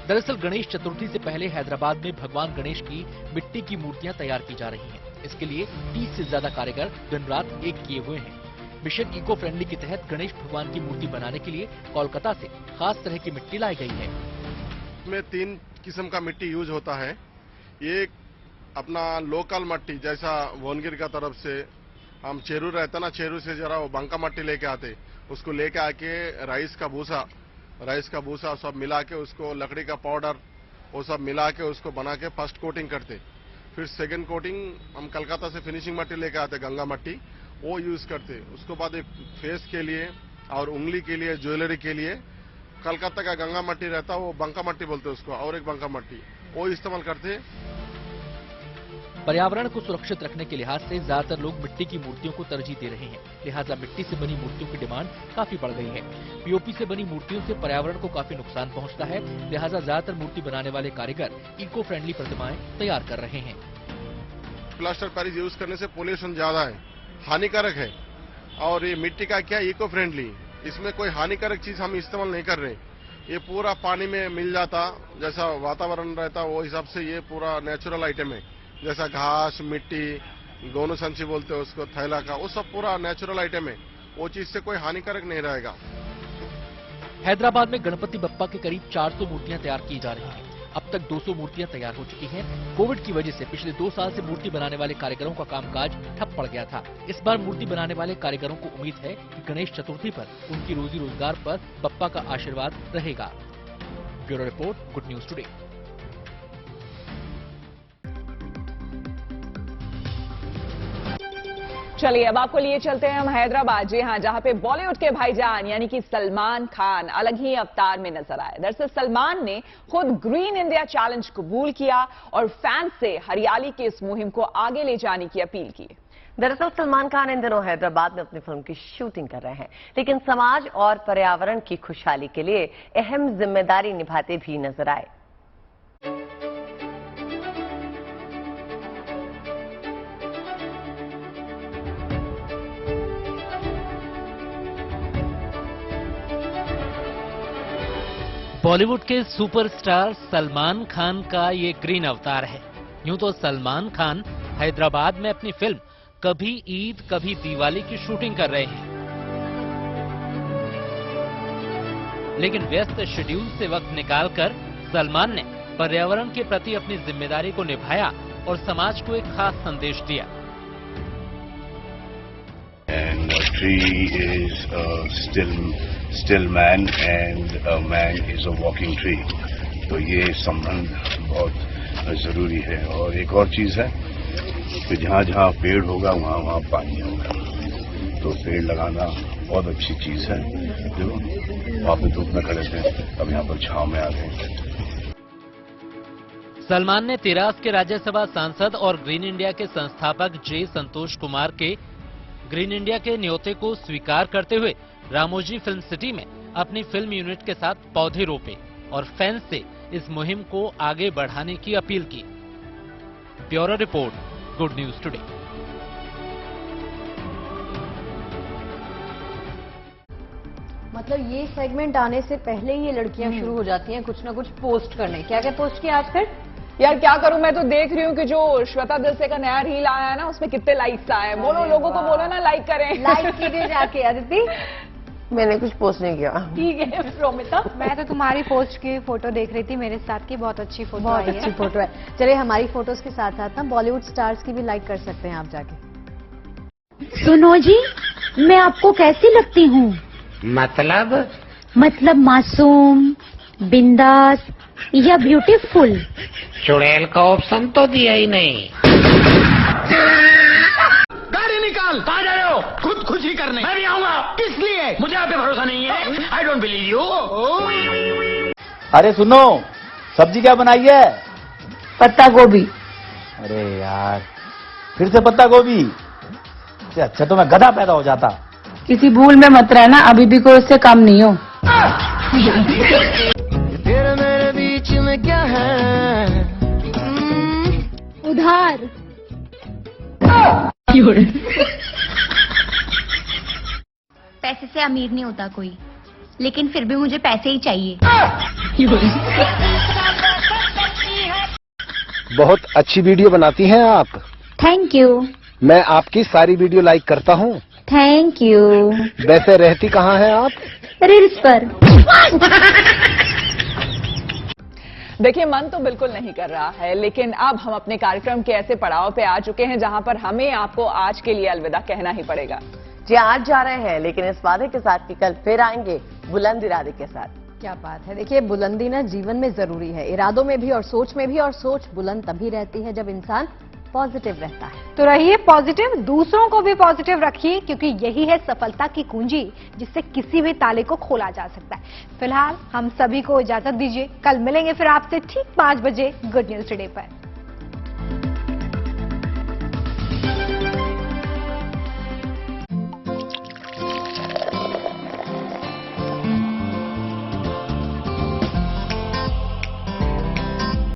[SPEAKER 5] दरअसल गणेश चतुर्थी से पहले हैदराबाद में भगवान गणेश की मिट्टी की मूर्तियां तैयार की जा रही हैं। इसके लिए 30 से ज्यादा कारीगर दिन रात एक किए हुए हैं। मिशन इको फ्रेंडली के तहत गणेश भगवान की मूर्ति बनाने के लिए कोलकाता से खास तरह की मिट्टी लाई गई है।
[SPEAKER 4] इसमें 3 किस्म का मिट्टी यूज होता है। ये अपना लोकल मिट्टी, जैसा भुवनगिर का तरफ से हम चेरू रहता ना, चेरू से जरा वो बंका मिट्टी लेके आते, उसको लेके आके राइस का भूसा सब मिला के, उसको लकड़ी का पाउडर वो सब मिला के उसको बना के फर्स्ट कोटिंग करते। फिर सेकंड कोटिंग हम कलकत्ता से फिनिशिंग मिट्टी लेके आते, गंगा मिट्टी, वो यूज करते। उसके बाद एक फेस के लिए और उंगली के लिए, ज्वेलरी के लिए कलकत्ता का गंगा मिट्टी रहता, वो बंका मिट्टी बोलते उसको, और एक बंका मिट्टी वो इस्तेमाल करते।
[SPEAKER 5] पर्यावरण को सुरक्षित रखने के लिहाज से ज्यादातर लोग मिट्टी की मूर्तियों को तरजीह दे रहे हैं, लिहाजा मिट्टी से बनी मूर्तियों की डिमांड काफी बढ़ गई है। पीओपी से बनी मूर्तियों से पर्यावरण को काफी नुकसान पहुंचता है, लिहाजा ज्यादातर मूर्ति बनाने वाले कारीगर इको फ्रेंडली प्रतिमाएं तैयार कर रहे हैं।
[SPEAKER 4] प्लास्टर पेरिस यूज करने से पोल्यूशन ज्यादा है, हानिकारक है, और ये मिट्टी का क्या इको फ्रेंडली, इसमें कोई हानिकारक चीज हम इस्तेमाल नहीं कर रहे। ये पूरा पानी में मिल जाता, जैसा वातावरण रहता वो हिसाब से ये पूरा नेचुरल आइटम है। जैसा घास, मिट्टी, गोनू संची बोलते हैं उसको, थैला का, वो सब पूरा नेचुरल आइटम है, वो चीज से कोई हानिकारक नहीं रहेगा।
[SPEAKER 5] हैदराबाद में गणपति बप्पा के करीब 400 मूर्तियां तैयार की जा रही हैं। अब तक 200 मूर्तियां तैयार हो चुकी हैं। कोविड की वजह से पिछले 2 साल से मूर्ति बनाने वाले कारीगरों का कामकाज ठप पड़ गया था। इस बार मूर्ति बनाने वाले कारीगरों को उम्मीद है कि गणेश चतुर्थी पर उनकी रोजी रोजगार पर बप्पा का आशीर्वाद रहेगा। Bureau report, good news today.
[SPEAKER 3] चलिए अब आपको लिए चलते हैं हम हैदराबाद, जी हां, जहां पे बॉलीवुड के भाईजान यानी कि सलमान खान अलग ही अवतार में नजर आए। दरअसल सलमान ने खुद ग्रीन इंडिया चैलेंज कबूल किया और फैंस से हरियाली की इस मुहिम को आगे ले जाने की अपील की।
[SPEAKER 2] दरअसल सलमान खान इन दिनों हैदराबाद में अपनी फिल्म की शूटिंग कर रहे हैं, लेकिन समाज और पर्यावरण की खुशहाली के लिए अहम जिम्मेदारी निभाते भी नजर आए।
[SPEAKER 10] बॉलीवुड के सुपरस्टार सलमान खान का ये ग्रीन अवतार है। यूं तो सलमान खान हैदराबाद में अपनी फिल्म कभी ईद कभी दिवाली की शूटिंग कर रहे हैं, लेकिन व्यस्त शेड्यूल से वक्त निकालकर सलमान ने पर्यावरण के प्रति अपनी जिम्मेदारी को निभाया और समाज को एक खास संदेश दिया।
[SPEAKER 6] And a tree is a still man and a man is a walking tree. तो ये संबंध बहुत जरूरी है। और एक और चीज है कि जहाँ जहाँ पेड़ होगा वहाँ वहाँ पानी होगा, तो पेड़ लगाना बहुत अच्छी चीज है। जो वहाँ पे धूप में खड़े थे, अब यहाँ पर छांव में आ गए।
[SPEAKER 10] सलमान ने तिरास के राज्यसभा सांसद और ग्रीन इंडिया के संस्थापक जे संतोष कुमार के ग्रीन इंडिया के न्योते को स्वीकार करते हुए रामोजी फिल्म सिटी में अपनी फिल्म यूनिट के साथ पौधे रोपे और फैंस से इस मुहिम को आगे बढ़ाने की अपील की। Bureau report, good news today.
[SPEAKER 1] मतलब ये सेगमेंट आने से पहले ही ये लड़कियां शुरू हो जाती हैं कुछ ना कुछ पोस्ट करने। क्या क्या पोस्ट किया आज फिर?
[SPEAKER 3] यार क्या करूं, मैं तो देख रही हूँ कि जो श्वेता दिलसे का नया रील आया है ना, उसमें कितने लाइक्स आए हैं। बोलो लोगों को, बोलो ना लाइक करें।
[SPEAKER 1] लाइक कीजिए जाके। अदिति,
[SPEAKER 2] मैंने कुछ पोस्ट नहीं किया।
[SPEAKER 1] ठीक है। रोमिता,
[SPEAKER 7] मैं तो तुम्हारी पोस्ट की फोटो देख रही थी मेरे साथ की, बहुत अच्छी फोटो
[SPEAKER 1] बहुत अच्छी फोटो है। चलिए हमारी फोटोज के साथ साथ ना बॉलीवुड स्टार्स की भी लाइक कर सकते हैं आप जाके।
[SPEAKER 8] सुनो जी, मैं आपको कैसी लगती हूँ? मतलब मासूम, बिंदास या ब्यूटीफुल?
[SPEAKER 9] चुड़ैल का ऑप्शन तो दिया ही नहीं।
[SPEAKER 23] गाड़ी निकाल, कहाँ जा रहे हो? खुद खुशी करने। मैं भी आऊंगा। किस लिए? मुझे आप पे भरोसा नहीं है। I don't believe you.
[SPEAKER 24] अरे सुनो, सब्जी क्या बनाई है?
[SPEAKER 8] पत्ता गोभी।
[SPEAKER 24] अरे यार, फिर से पत्ता गोभी? अच्छा तो मैं गधा पैदा हो जाता।
[SPEAKER 8] किसी भूल में मत रहना, अभी भी कोई उससे कम नहीं हो।
[SPEAKER 23] तेरे मेरे बीच में क्या है?
[SPEAKER 8] उधार। पैसे से अमीर नहीं होता कोई, लेकिन फिर भी मुझे पैसे ही चाहिए।
[SPEAKER 23] बहुत अच्छी वीडियो बनाती हैं आप।
[SPEAKER 8] Thank you.
[SPEAKER 23] मैं आपकी सारी वीडियो लाइक करता हूँ।
[SPEAKER 8] Thank you.
[SPEAKER 23] वैसे रहती कहाँ हैं आप?
[SPEAKER 8] रील्स पर।
[SPEAKER 3] देखिए, मन तो बिल्कुल नहीं कर रहा है, लेकिन अब हम अपने कार्यक्रम के ऐसे पड़ाव पे आ चुके हैं जहां पर हमें आपको आज के लिए अलविदा कहना ही पड़ेगा।
[SPEAKER 2] जी, आज जा रहे हैं, लेकिन इस वादे के साथ कि कल फिर आएंगे बुलंद इरादे के साथ।
[SPEAKER 1] क्या बात है। देखिए, बुलंदी ना जीवन में जरूरी है, इरादों में भी और सोच में भी। और सोच बुलंद तभी रहती है जब इंसान पॉजिटिव रहता है।
[SPEAKER 7] तो रहिए पॉजिटिव, दूसरों को भी पॉजिटिव रखिए, क्योंकि यही है सफलता की कुंजी जिससे किसी भी ताले को खोला जा सकता है। फिलहाल हम सभी को इजाजत दीजिए, कल मिलेंगे फिर आपसे ठीक 5 बजे गुड न्यूज टुडे पर।